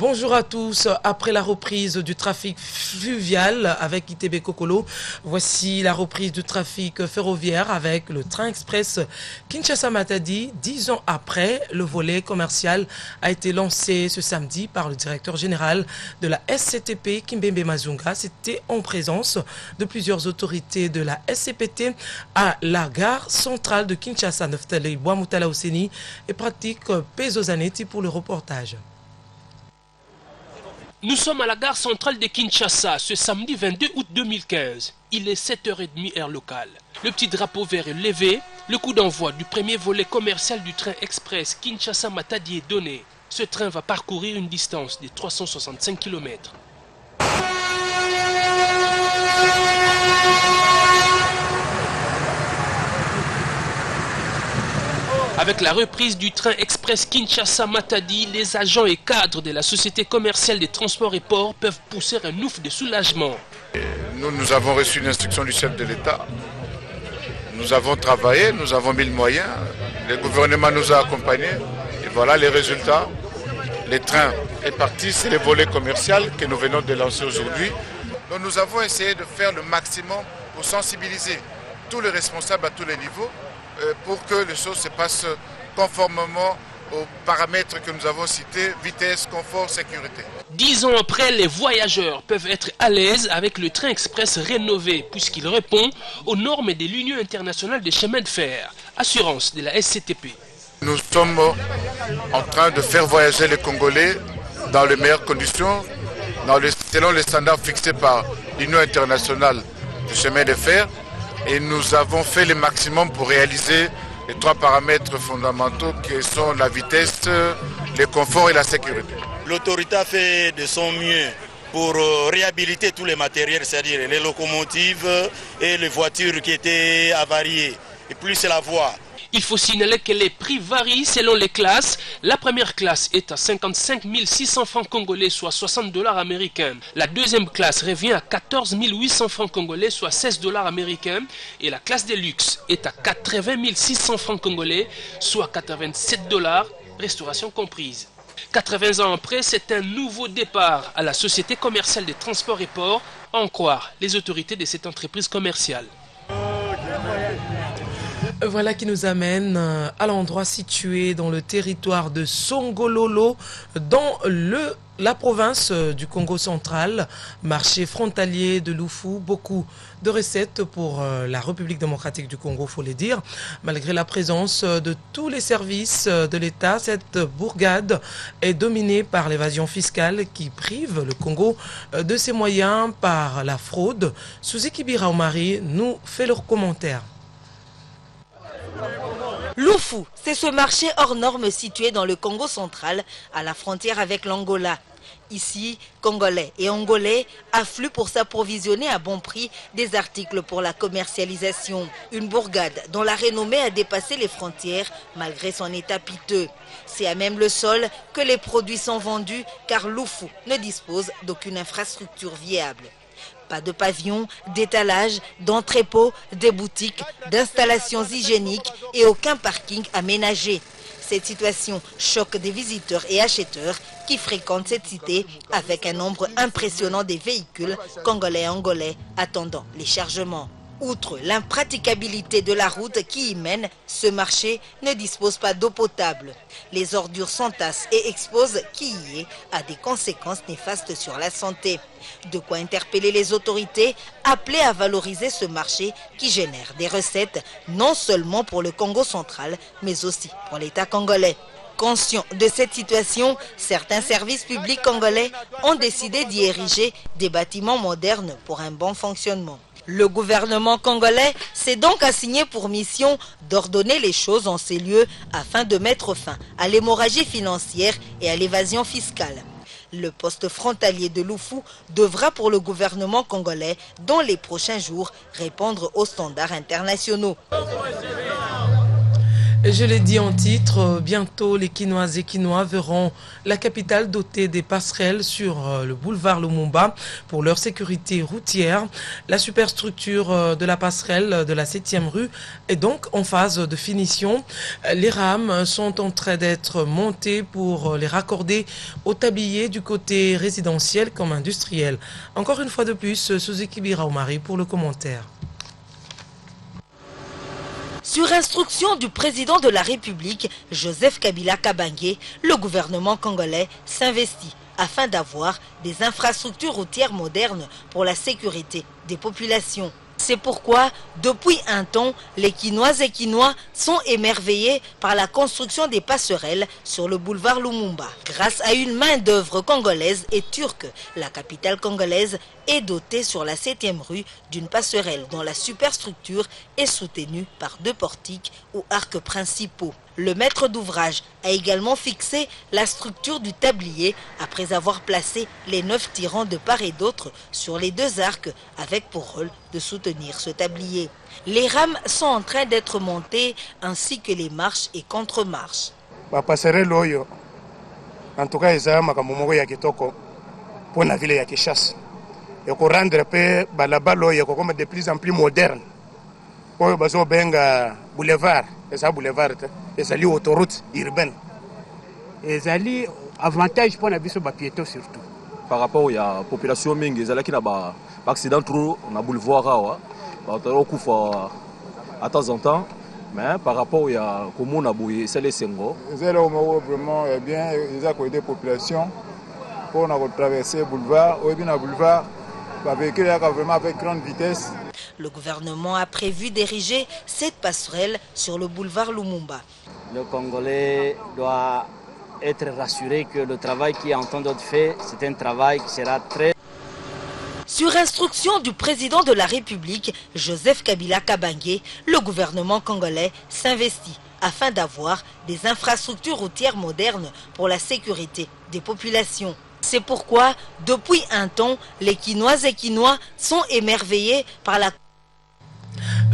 Bonjour à tous. Après la reprise du trafic fluvial avec ITB Kokolo, voici la reprise du trafic ferroviaire avec le train express Kinshasa-Matadi. 10 ans après, le volet commercial a été lancé ce samedi par le directeur général de la SCTP, Kimbembe Mazunga. C'était en présence de plusieurs autorités de la SCPT à la gare centrale de Kinshasa. Neftali Boamutala Oseni et pratique Pezozanetti pour le reportage. Nous sommes à la gare centrale de Kinshasa ce samedi 22 août 2015. Il est 7h30 heure locale. Le petit drapeau vert est levé. Le coup d'envoi du premier volet commercial du train express Kinshasa-Matadi est donné. Ce train va parcourir une distance de 365 km. Avec la reprise du train express Kinshasa-Matadi, les agents et cadres de la Société commerciale des transports et ports peuvent pousser un ouf de soulagement. Nous avons reçu une instruction du chef de l'État. Nous avons travaillé, nous avons mis le moyen. Le gouvernement nous a accompagnés. Et voilà les résultats. Le train est parti, c'est le volet commercial que nous venons de lancer aujourd'hui. Donc nous avons essayé de faire le maximum pour sensibiliser tous les responsables à tous les niveaux, pour que les choses se passent conformément aux paramètres que nous avons cités, vitesse, confort, sécurité. 10 ans après, les voyageurs peuvent être à l'aise avec le train express rénové puisqu'il répond aux normes de l'Union internationale des chemins de fer, assurance de la SCTP. Nous sommes en train de faire voyager les Congolais dans les meilleures conditions, selon les standards fixés par l'Union internationale des chemins de fer. Et nous avons fait le maximum pour réaliser les 3 paramètres fondamentaux qui sont la vitesse, le confort et la sécurité. L'autorité a fait de son mieux pour réhabiliter tous les matériels, c'est-à-dire les locomotives et les voitures qui étaient avariées. Et plus c'est la voie. Il faut signaler que les prix varient selon les classes. La première classe est à 55 600 francs congolais, soit 60 $ américains. La deuxième classe revient à 14 800 francs congolais, soit 16 $ américains. Et la classe de luxe est à 80 600 francs congolais, soit 87 $, restauration comprise. 80 ans après, c'est un nouveau départ à la Société commerciale des transports et ports, à en croire les autorités de cette entreprise commerciale. Voilà qui nous amène à l'endroit situé dans le territoire de Songololo, dans la province du Congo central, marché frontalier de Lufu. Beaucoup de recettes pour la République démocratique du Congo, faut le dire. Malgré la présence de tous les services de l'État, cette bourgade est dominée par l'évasion fiscale qui prive le Congo de ses moyens par la fraude. Suzuki Biraumari nous fait leur commentaire. Lufu, c'est ce marché hors norme situé dans le Congo central, à la frontière avec l'Angola. Ici, Congolais et Angolais affluent pour s'approvisionner à bon prix des articles pour la commercialisation. Une bourgade dont la renommée a dépassé les frontières malgré son état piteux. C'est à même le sol que les produits sont vendus car Lufu ne dispose d'aucune infrastructure viable. Pas de pavillon, d'étalage, d'entrepôt, de boutiques, d'installations hygiéniques et aucun parking aménagé. Cette situation choque des visiteurs et acheteurs qui fréquentent cette cité avec un nombre impressionnant de véhicules congolais et angolais attendant les chargements. Outre l'impraticabilité de la route qui y mène, ce marché ne dispose pas d'eau potable. Les ordures s'entassent et exposent qui y est à des conséquences néfastes sur la santé. De quoi interpeller les autorités appelées à valoriser ce marché qui génère des recettes non seulement pour le Congo central, mais aussi pour l'État congolais. Conscients de cette situation, certains services publics congolais ont décidé d'y ériger des bâtiments modernes pour un bon fonctionnement. Le gouvernement congolais s'est donc assigné pour mission d'ordonner les choses en ces lieux afin de mettre fin à l'hémorragie financière et à l'évasion fiscale. Le poste frontalier de Lufu devra pour le gouvernement congolais, dans les prochains jours, répondre aux standards internationaux. Je l'ai dit en titre, bientôt les Quinoises et Quinois verront la capitale dotée des passerelles sur le boulevard Lumumba pour leur sécurité routière. La superstructure de la passerelle de la 7e rue est donc en phase de finition. Les rames sont en train d'être montées pour les raccorder au tablier du côté résidentiel comme industriel. Encore une fois de plus, Suzuki Biraoumari pour le commentaire. Sur instruction du président de la République, Joseph Kabila Kabange, le gouvernement congolais s'investit afin d'avoir des infrastructures routières modernes pour la sécurité des populations. C'est pourquoi, depuis un temps, les Quinoises et Quinois sont émerveillés par la construction des passerelles sur le boulevard Lumumba. Grâce à une main-d'œuvre congolaise et turque, la capitale congolaise est dotée sur la 7e rue d'une passerelle dont la superstructure est soutenue par 2 portiques ou arcs principaux. Le maître d'ouvrage a également fixé la structure du tablier après avoir placé les 9 tirants de part et d'autre sur les 2 arcs avec pour rôle de soutenir ce tablier. Les rames sont en train d'être montées ainsi que les marches et contre-marches. La passerelle oyo en tout cas eza makambo moko ya kitoko pour la ville ya Kinshasa. Et pour rendre pe balabala oyo comme de plus en plus moderne. Oyo bazo benga boulevard, eza boulevard ezali autoroute urbaine. Ezali avantage pour na biso ba piéton surtout. Par rapport à la population mingi ezalaki na ba accident trop na boulevard awa. Ba tolo kufa à temps en temps. Mais par rapport à comment on c'est les Sengo. C'est là où vraiment bien ils ont aider la population pour traverser le boulevard. Ou bien le boulevard, le véhicule est vraiment avec grande vitesse. Le gouvernement a prévu d'ériger cette passerelle sur le boulevard Lumumba. Le Congolais doit être rassuré que le travail qui est en train d'être fait, c'est un travail qui sera très... Sur instruction du président de la République, Joseph Kabila Kabange, le gouvernement congolais s'investit afin d'avoir des infrastructures routières modernes pour la sécurité des populations. C'est pourquoi, depuis un temps, les Quinoises et Quinois sont émerveillés par la...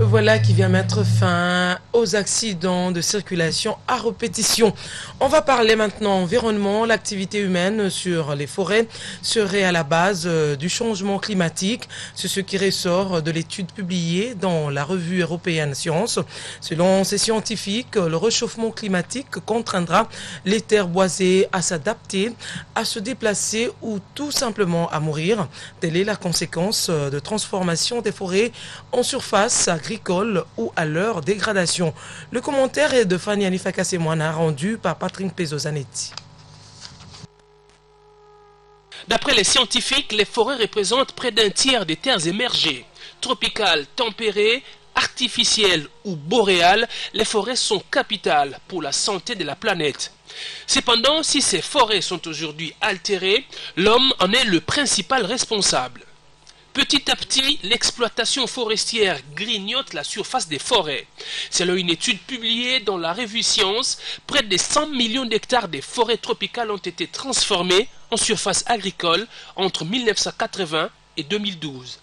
Voilà qui vient mettre fin aux accidents de circulation à répétition. On va parler maintenant environnement. L'activité humaine sur les forêts serait à la base du changement climatique. C'est ce qui ressort de l'étude publiée dans la revue européenne Science. Selon ces scientifiques, le réchauffement climatique contraindra les terres boisées à s'adapter, à se déplacer ou tout simplement à mourir. Telle est la conséquence de transformation des forêts en surface agricole ou à leur dégradation. Le commentaire est de Fanny Anifakasemwana rendu par Patrick Pezozanetti. D'après les scientifiques, les forêts représentent près d'un tiers des terres émergées. Tropicales, tempérées, artificielles ou boréales, les forêts sont capitales pour la santé de la planète. Cependant, si ces forêts sont aujourd'hui altérées, l'homme en est le principal responsable. Petit à petit, l'exploitation forestière grignote la surface des forêts. Selon une étude publiée dans la revue Science, près de 100 millions d'hectares de forêts tropicales ont été transformés en surface agricole entre 1980 et 2012.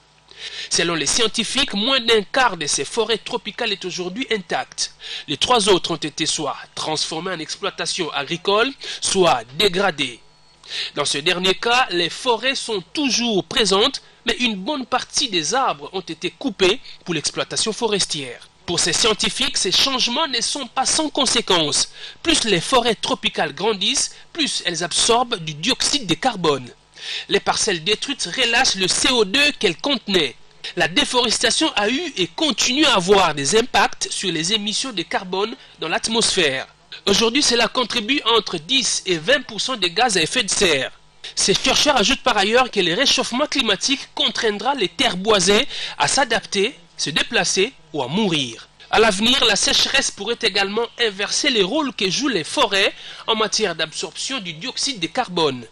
Selon les scientifiques, moins d'un quart de ces forêts tropicales est aujourd'hui intacte. Les 3 autres ont été soit transformées en exploitation agricole, soit dégradées. Dans ce dernier cas, les forêts sont toujours présentes, mais une bonne partie des arbres ont été coupés pour l'exploitation forestière. Pour ces scientifiques, ces changements ne sont pas sans conséquences. Plus les forêts tropicales grandissent, plus elles absorbent du dioxyde de carbone. Les parcelles détruites relâchent le CO2 qu'elles contenaient. La déforestation a eu et continue à avoir des impacts sur les émissions de carbone dans l'atmosphère. Aujourd'hui, cela contribue entre 10 et 20% des gaz à effet de serre. Ces chercheurs ajoutent par ailleurs que le réchauffement climatique contraindra les terres boisées à s'adapter, se déplacer ou à mourir. À l'avenir, la sécheresse pourrait également inverser les rôles que jouent les forêts en matière d'absorption du dioxyde de carbone.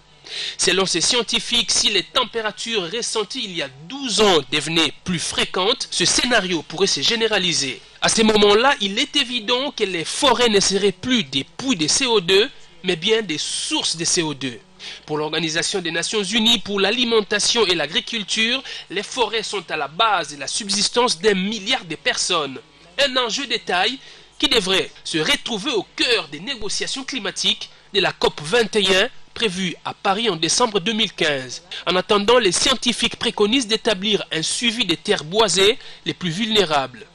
Selon ces scientifiques, si les températures ressenties il y a 12 ans devenaient plus fréquentes, ce scénario pourrait se généraliser. À ce moment-là, il est évident que les forêts ne seraient plus des puits de CO2, mais bien des sources de CO2. Pour l'Organisation des Nations Unies pour l'alimentation et l'agriculture, les forêts sont à la base de la subsistance d'1 milliard de personnes. Un enjeu de taille qui devrait se retrouver au cœur des négociations climatiques de la COP 21 prévue à Paris en décembre 2015. En attendant, les scientifiques préconisent d'établir un suivi des terres boisées les plus vulnérables.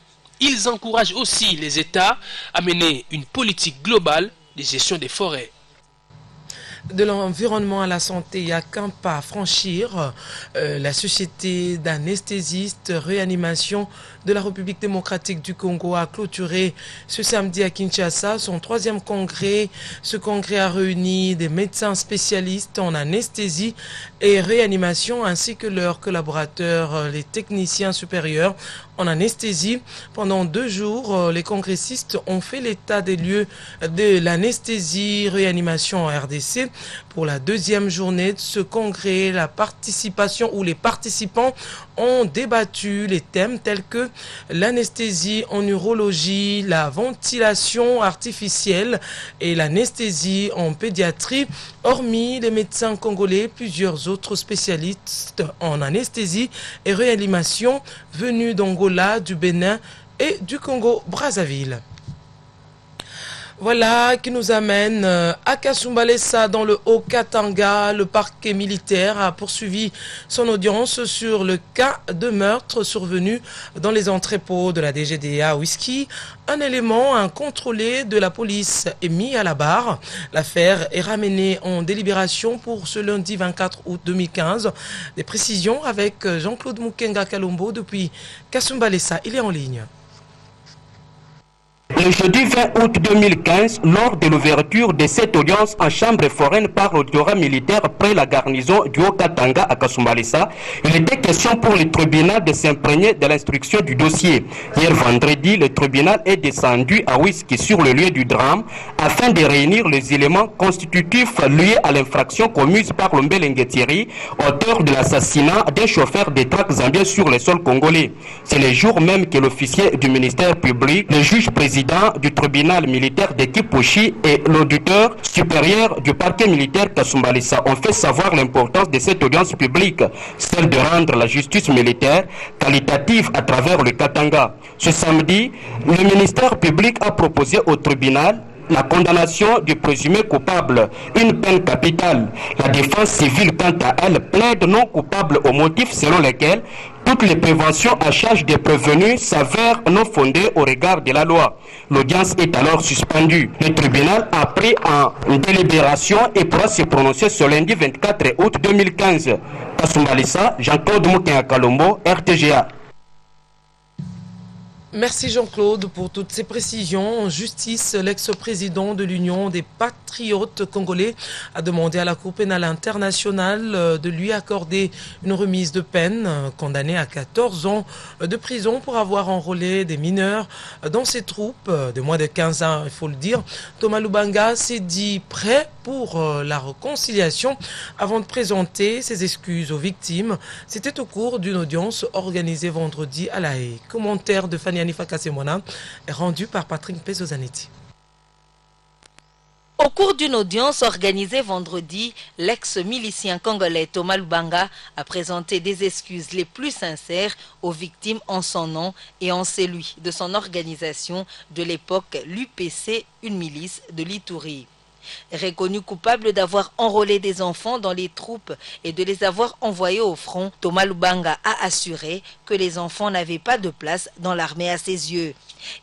Ils encouragent aussi les États à mener une politique globale de gestion des forêts. De l'environnement à la santé, il n'y a qu'un pas à franchir. La société d'anesthésistes réanimation de la République démocratique du Congo a clôturé ce samedi à Kinshasa son 3e congrès. Ce congrès a réuni des médecins spécialistes en anesthésie et réanimation ainsi que leurs collaborateurs, les techniciens supérieurs en anesthésie. Pendant 2 jours, les congressistes ont fait l'état des lieux de l'anesthésie réanimation en RDC. Pour la 2e journée de ce congrès, la participation ou les participants ont débattu les thèmes tels que l'anesthésie en urologie, la ventilation artificielle et l'anesthésie en pédiatrie. Hormis les médecins congolais, plusieurs autres spécialistes en anesthésie et réanimation venus d'Angola, du Bénin et du Congo-Brazzaville. Voilà qui nous amène à Kasumbalesa dans le Haut-Katanga. Le parquet militaire a poursuivi son audience sur le cas de meurtre survenu dans les entrepôts de la DGDA Whisky. Un élément incontrôlé de la police est mis à la barre. L'affaire est ramenée en délibération pour ce lundi 24 août 2015. Des précisions avec Jean-Claude Mukenga Kalombo depuis Kasumbalesa. Il est en ligne. Le jeudi 20 août 2015, lors de l'ouverture de cette audience en chambre foraine par l'auditoire militaire près la garnison du Haut-Katanga à Kasumbalesa, il était question pour le tribunal de s'imprégner de l'instruction du dossier. Hier vendredi, le tribunal est descendu à Whisky sur le lieu du drame afin de réunir les éléments constitutifs liés à l'infraction commise par Lombelenge Thierry, auteur de l'assassinat d'un chauffeur de track zambien sur le sol congolais. C'est le jour même que l'officier du ministère public, le juge président du tribunal militaire de Kipushi et l'auditeur supérieur du parquet militaire Kasumbalesa ont fait savoir l'importance de cette audience publique, celle de rendre la justice militaire qualitative à travers le Katanga. Ce samedi, le ministère public a proposé au tribunal la condamnation du présumé coupable, une peine capitale. La défense civile, quant à elle, plaide non coupable au motif selon lequel toutes les préventions à charge des prévenus s'avèrent non fondées au regard de la loi. L'audience est alors suspendue. Le tribunal a pris en délibération et pourra se prononcer ce lundi 24 août 2015. Kasumbalesa, Jean-Claude Mukenga Kalombo, RTGA. Merci Jean-Claude pour toutes ces précisions. En justice, l'ex-président de l'Union des patriotes congolais a demandé à la Cour pénale internationale de lui accorder une remise de peine, condamné à 14 ans de prison pour avoir enrôlé des mineurs dans ses troupes de moins de 15 ans, il faut le dire. Thomas Lubanga s'est dit prêt pour la réconciliation avant de présenter ses excuses aux victimes. C'était au cours d'une audience organisée vendredi à La Haye. Commentaire de Fanny Anifa Kasemona est rendu par Patrick Pezozanetti. Au cours d'une audience organisée vendredi, l'ex-milicien congolais Thomas Lubanga a présenté des excuses les plus sincères aux victimes en son nom et en celui de son organisation de l'époque, l'UPC, une milice de l'Ituri. Reconnu coupable d'avoir enrôlé des enfants dans les troupes et de les avoir envoyés au front, Thomas Lubanga a assuré que les enfants n'avaient pas de place dans l'armée à ses yeux.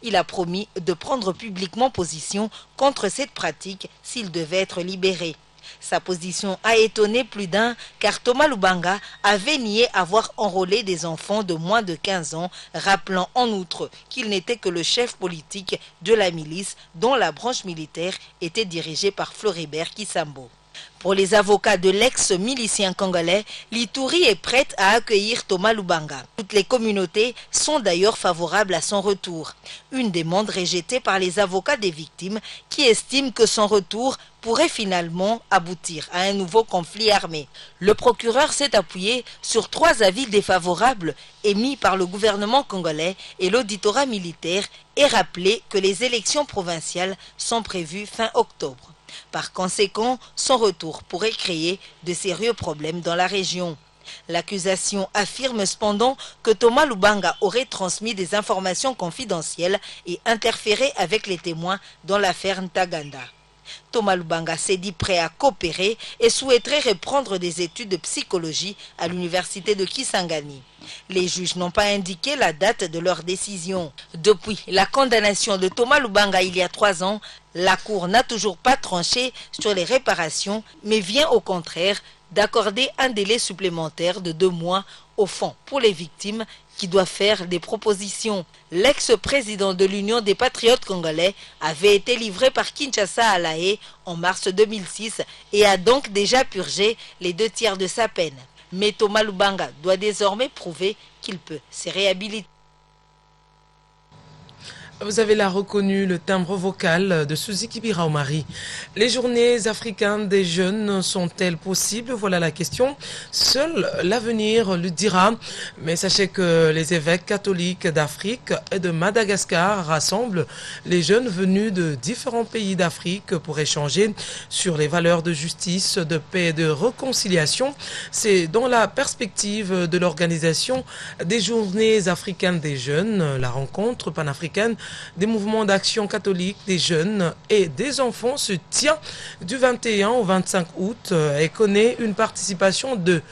Il a promis de prendre publiquement position contre cette pratique s'il devait être libéré. Sa position a étonné plus d'un car Thomas Lubanga avait nié avoir enrôlé des enfants de moins de 15 ans, rappelant en outre qu'il n'était que le chef politique de la milice dont la branche militaire était dirigée par Floribert Kisambo. Pour les avocats de l'ex-milicien congolais, l'Ituri est prête à accueillir Thomas Lubanga. Toutes les communautés sont d'ailleurs favorables à son retour. Une demande rejetée par les avocats des victimes qui estiment que son retour pourrait finalement aboutir à un nouveau conflit armé. Le procureur s'est appuyé sur 3 avis défavorables émis par le gouvernement congolais et l'auditorat militaire et rappelé que les élections provinciales sont prévues fin octobre. Par conséquent, son retour pourrait créer de sérieux problèmes dans la région. L'accusation affirme cependant que Thomas Lubanga aurait transmis des informations confidentielles et interféré avec les témoins dans l'affaire Ntaganda. Thomas Lubanga s'est dit prêt à coopérer et souhaiterait reprendre des études de psychologie à l'université de Kisangani. Les juges n'ont pas indiqué la date de leur décision. Depuis la condamnation de Thomas Lubanga il y a 3 ans, la Cour n'a toujours pas tranché sur les réparations, mais vient au contraire d'accorder un délai supplémentaire de 2 mois au fond pour les victimes qui doivent faire des propositions. L'ex-président de l'Union des Patriotes congolais avait été livré par Kinshasa à La Haye en mars 2006 et a donc déjà purgé les 2 tiers de sa peine. Mais Thomas Lubanga doit désormais prouver qu'il peut se réhabiliter. Vous avez là reconnu le timbre vocal de Suzy Kibira Omari. Les journées africaines des jeunes sont-elles possibles? Voilà la question. Seul l'avenir le dira. Mais sachez que les évêques catholiques d'Afrique et de Madagascar rassemblent les jeunes venus de différents pays d'Afrique pour échanger sur les valeurs de justice, de paix et de réconciliation. C'est dans la perspective de l'organisation des journées africaines des jeunes, la rencontre panafricaine des mouvements d'action catholique des jeunes et des enfants se tient du 21 au 25 août et connaît une participation de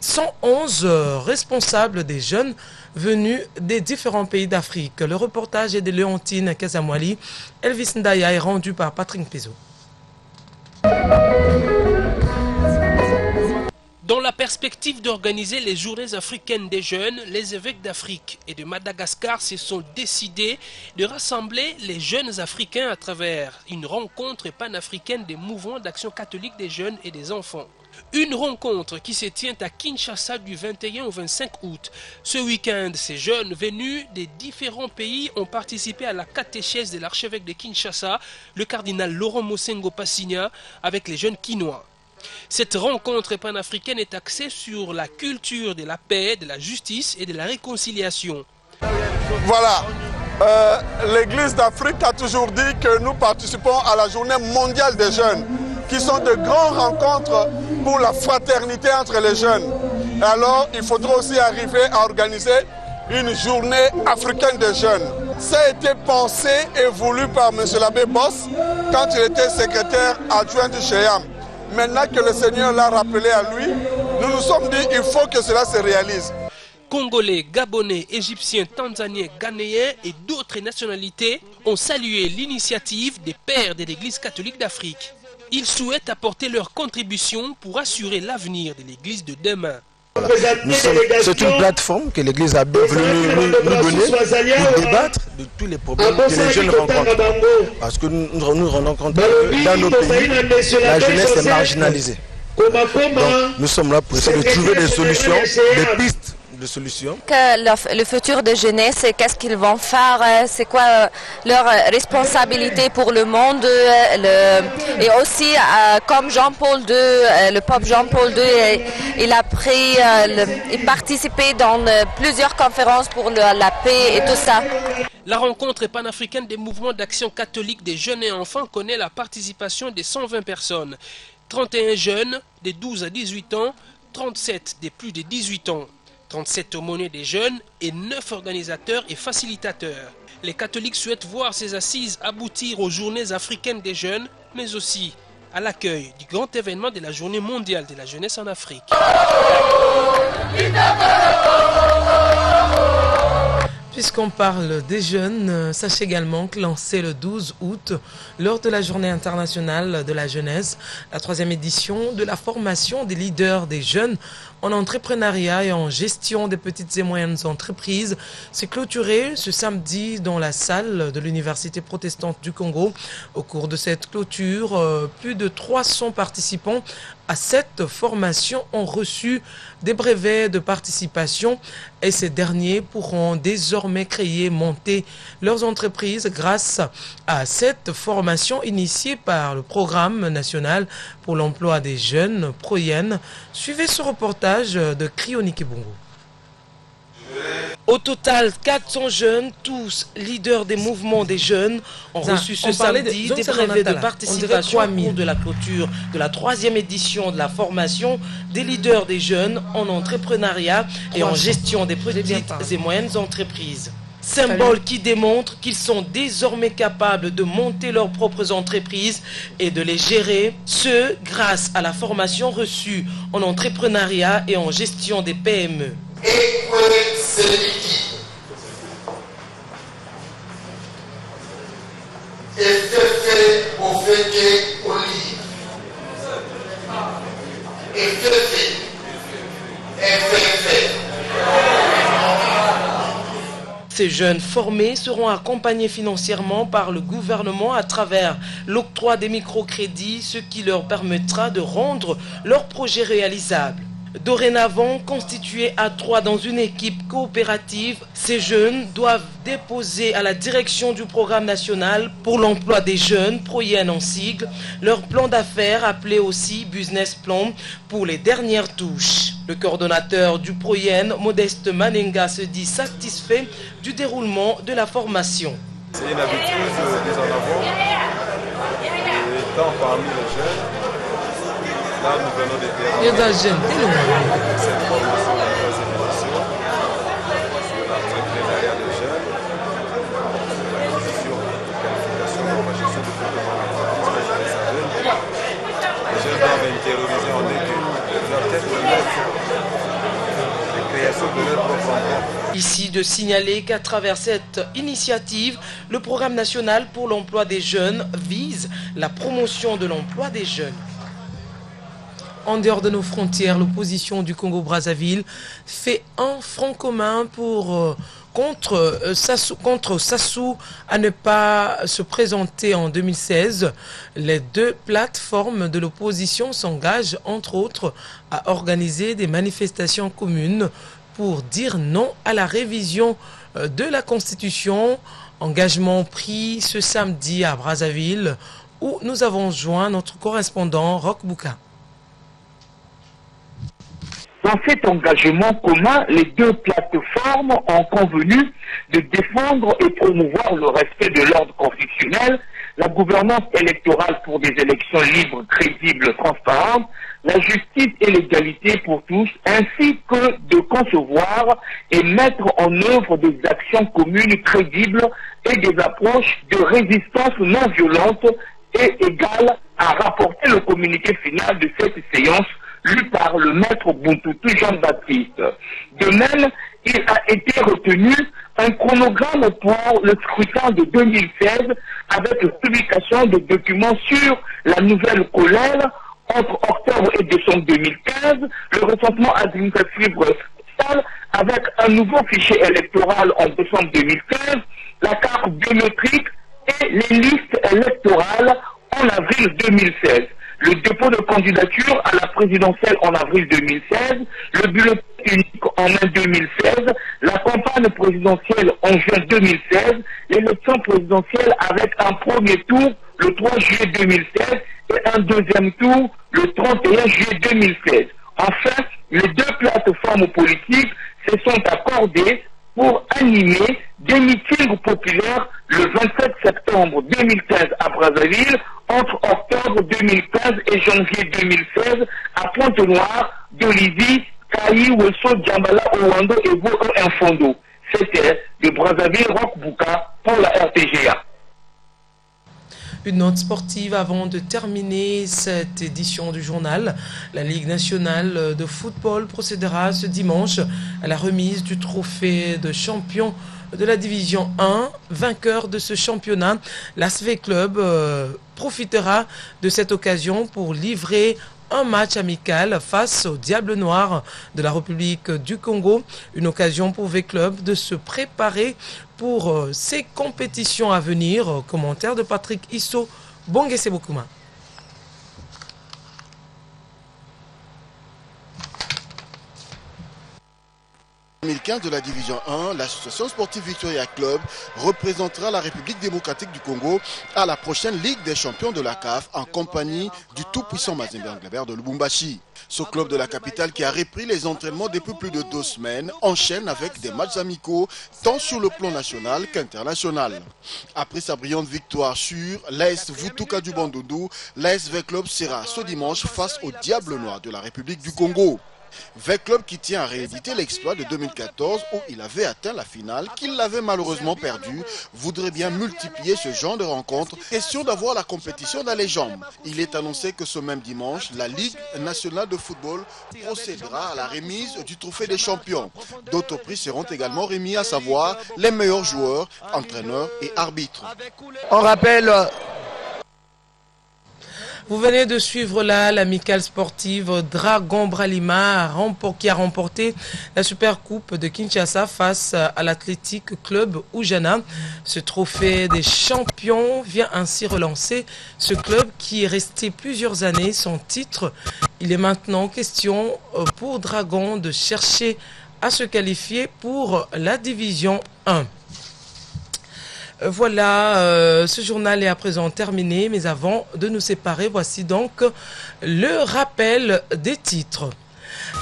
111 responsables des jeunes venus des différents pays d'Afrique. Le reportage est de Léontine Kazamwali. Elvis Ndaya est rendu par Patrick Pézo. Dans la perspective d'organiser les journées africaines des jeunes, les évêques d'Afrique et de Madagascar se sont décidés de rassembler les jeunes africains à travers une rencontre panafricaine des mouvements d'action catholique des jeunes et des enfants. Une rencontre qui se tient à Kinshasa du 21 au 25 août. Ce week-end, ces jeunes venus des différents pays ont participé à la catéchèse de l'archevêque de Kinshasa, le cardinal Laurent Mosengo Passigna, avec les jeunes quinois. Cette rencontre panafricaine est axée sur la culture de la paix, de la justice et de la réconciliation. Voilà, l'Église d'Afrique a toujours dit que nous participons à la journée mondiale des jeunes, qui sont de grandes rencontres pour la fraternité entre les jeunes. Alors, il faudra aussi arriver à organiser une journée africaine des jeunes. Ça a été pensé et voulu par M. l'abbé Boss quand il était secrétaire adjoint du CHEAM. Maintenant que le Seigneur l'a rappelé à lui, nous nous sommes dit qu'il faut que cela se réalise. Congolais, Gabonais, Égyptiens, Tanzaniens, Ghanéens et d'autres nationalités ont salué l'initiative des pères de l'Église catholique d'Afrique. Ils souhaitent apporter leur contribution pour assurer l'avenir de l'Église de demain. C'est une plateforme que l'Église a bien voulu nous donner pour débattre de tous les problèmes que les jeunes rencontrent. Parce que nous rendons compte que dans nos pays, la jeunesse est marginalisée. Donc nous sommes là pour essayer de trouver des solutions, des pistes de solutions. Le futur de jeunesse, qu'est-ce qu'ils vont faire, c'est quoi leur responsabilité pour le monde, et aussi comme Jean-Paul II, le pape Jean-Paul II, il a pris, il participé dans plusieurs conférences pour la paix et tout ça. La rencontre panafricaine des mouvements d'action catholique des jeunes et enfants connaît la participation de 120 personnes. 31 jeunes de 12 à 18 ans, 37 de plus de 18 ans. 37 aumôniers des jeunes et 9 organisateurs et facilitateurs. Les catholiques souhaitent voir ces assises aboutir aux journées africaines des jeunes, mais aussi à l'accueil du grand événement de la journée mondiale de la jeunesse en Afrique. Puisqu'on parle des jeunes, sachez également que lancé le 12 août, lors de la Journée internationale de la jeunesse, la 3e édition de la formation des leaders des jeunes en entrepreneuriat et en gestion des petites et moyennes entreprises s'est clôturée ce samedi dans la salle de l'Université protestante du Congo. Au cours de cette clôture, plus de 300 participants à cette formation ont reçu des brevets de participation et ces derniers pourront désormais créer, monter leurs entreprises grâce à cette formation initiée par le Programme national pour l'emploi des jeunes, PROYEN. Suivez ce reportage de Krioni Kibungo. Au total, 400 jeunes, tous leaders des mouvements des jeunes, ont reçu ce samedi des brevets de participation au cours de la clôture de la 3e édition de la formation des leaders des jeunes en entrepreneuriat et en gestion des petites et moyennes entreprises. Symbole qui démontre qu'ils sont désormais capables de monter leurs propres entreprises et de les gérer, ce grâce à la formation reçue en entrepreneuriat et en gestion des PME. Ces jeunes formés seront accompagnés financièrement par le gouvernement à travers l'octroi des microcrédits, ce qui leur permettra de rendre leurs projets réalisables. Dorénavant, constitués à 3 dans une équipe coopérative, ces jeunes doivent déposer à la direction du programme national pour l'emploi des jeunes, PROYEN en sigle, leur plan d'affaires appelé aussi Business Plan pour les dernières touches. Le coordonnateur du PROYEN, Modeste Manenga, se dit satisfait du déroulement de la formation. C'est une habitude mise en avant, étant parmi les jeunes. Là, nous venons de terminer cette formation de la 3e édition sur l'entrepreneuriat des jeunes, l'acquisition de qualification pour la gestion de l'entreprise. Les jeunes doivent intérioriser en eux qu'ils doivent être la création de leur propre emploi. Ici de signaler qu'à travers cette initiative, le programme national pour l'emploi des jeunes vise la promotion de l'emploi des jeunes. En dehors de nos frontières, l'opposition du Congo-Brazzaville fait un front commun contre Sassou à ne pas se présenter en 2016. Les 2 plateformes de l'opposition s'engagent, entre autres, à organiser des manifestations communes pour dire non à la révision de la Constitution. Engagement pris ce samedi à Brazzaville, où nous avons joint notre correspondant Roch Bouka. Dans cet engagement commun, les 2 plateformes ont convenu de défendre et promouvoir le respect de l'ordre constitutionnel, la gouvernance électorale pour des élections libres, crédibles, transparentes, la justice et l'égalité pour tous, ainsi que de concevoir et mettre en œuvre des actions communes crédibles et des approches de résistance non violente et égale, à rapporter le communiqué final de cette séance lu par le maître Buntutu Jean-Baptiste. De même, il a été retenu un chronogramme pour le scrutin de 2016 avec la publication de documents sur la nouvelle colère entre octobre et décembre 2015, le recensement administratif spécial avec un nouveau fichier électoral en décembre 2015, la carte biométrique et les listes électorales en avril 2016. Le dépôt de candidature à la présidentielle en avril 2016, le bulletin unique en mai 2016, la campagne présidentielle en juin 2016, l'élection présidentielle avec un premier tour le 3 juillet 2016 et un deuxième tour le 31 juillet 2016. Enfin, les 2 plateformes politiques se sont accordées pour animer des meetings populaires le 27 septembre 2015 à Brazzaville, entre octobre 2015 et janvier 2016 à Pointe-Noire, Dolisie, Kayi, Wesso, Djambala, Owando et Bo-Infondo. C'était de Brazzaville, Roch Bouka pour la RTGA. Une note sportive avant de terminer cette édition du journal. La Ligue nationale de football procédera ce dimanche à la remise du trophée de champion de la division 1. Vainqueur de ce championnat, l'ASV Club profitera de cette occasion pour livrer un match amical face au Diable Noir de la République du Congo. Une occasion pour V-Club de se préparer pour ces compétitions à venir. Commentaire de Patrick Isso, Bongese Bokuma. 2015 de la division 1, l'association sportive Victoria Club représentera la République démocratique du Congo à la prochaine Ligue des champions de la CAF en compagnie du tout-puissant Mazembe Angleterre de Lubumbashi. Ce club de la capitale qui a repris les entraînements depuis plus de 2 semaines enchaîne avec des matchs amicaux tant sur le plan national qu'international. Après sa brillante victoire sur l'AS Vutuka du Bandundu, l'AS V-Club sera ce dimanche face au Diable Noir de la République du Congo. V-Club qui tient à rééditer l'exploit de 2014 où il avait atteint la finale, qu'il l'avait malheureusement perdu, voudrait bien multiplier ce genre de rencontres. Question d'avoir la compétition dans les jambes. Il est annoncé que ce même dimanche, la Ligue nationale de football procédera à la remise du trophée des champions. D'autres prix seront également remis, à savoir les meilleurs joueurs, entraîneurs et arbitres. On rappelle... Vous venez de suivre là l'amicale sportive Dragon Bralima qui a remporté la Super Coupe de Kinshasa face à l'Athletic Club Oujana. Ce trophée des champions vient ainsi relancer ce club qui est resté plusieurs années sans titre. Il est maintenant question pour Dragon de chercher à se qualifier pour la division 1. Voilà, ce journal est à présent terminé, mais avant de nous séparer, voici donc le rappel des titres.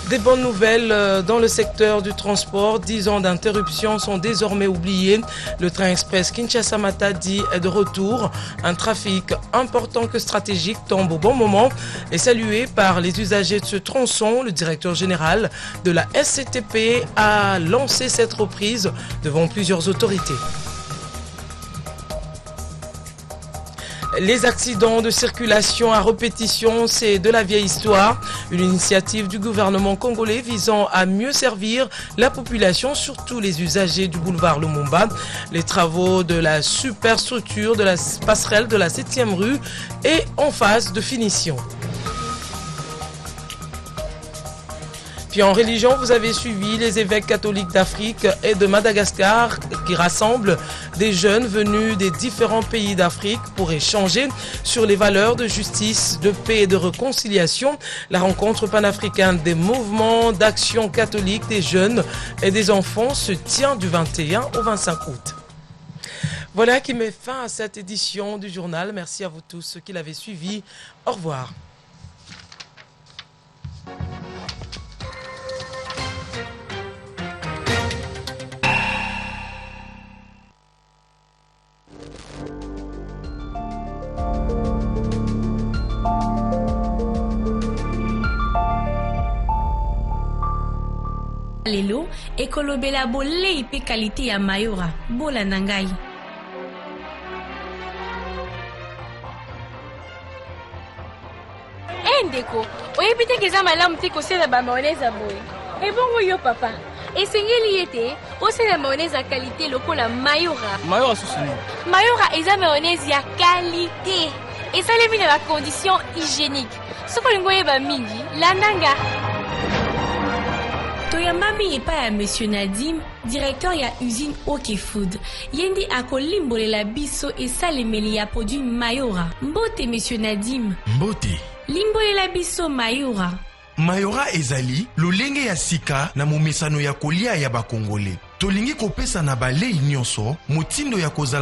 Des bonnes nouvelles dans le secteur du transport. 10 ans d'interruption sont désormais oubliés. Le train express Kinshasa-Matadi est de retour. Un trafic important que stratégique tombe au bon moment et salué par les usagers de ce tronçon. Le directeur général de la SCTP a lancé cette reprise devant plusieurs autorités. Les accidents de circulation à répétition, c'est de la vieille histoire. Une initiative du gouvernement congolais visant à mieux servir la population, surtout les usagers du boulevard Lumumba. Les travaux de la superstructure de la passerelle de la 7e rue est en phase de finition. Puis en religion, vous avez suivi les évêques catholiques d'Afrique et de Madagascar qui rassemblent des jeunes venus des différents pays d'Afrique pour échanger sur les valeurs de justice, de paix et de réconciliation. La rencontre panafricaine des mouvements d'action catholique des jeunes et des enfants se tient du 21 au 25 août. Voilà qui met fin à cette édition du journal. Merci à vous tous qui l'avez suivi. Au revoir. Lelo ekolobela bolei pe qualité ya mayora bola nangai Ndeko oyebite keza malamu te kosala ba mayonnaise boye ebongo yo papa esengeli yete osala mayonnaise ya qualité lokola mayora susuni mayora eza mayonnaise ya qualité esalemi na ba condition hygiénique soko lingo yeba mingi landanga Toyambami epa ya Monsieur Nadim, directeur ya usine OK Food. Yendi akolimbolela biso esalemeli ya produit Mayora. Mbote Monsieur Nadim. Mbote. Limbolela biso Mayora. Mayora ezali lolenge ya sika na momesano ya kolia ya bakongole. Tolingi kopesa na balei nyonso motindo ya kozala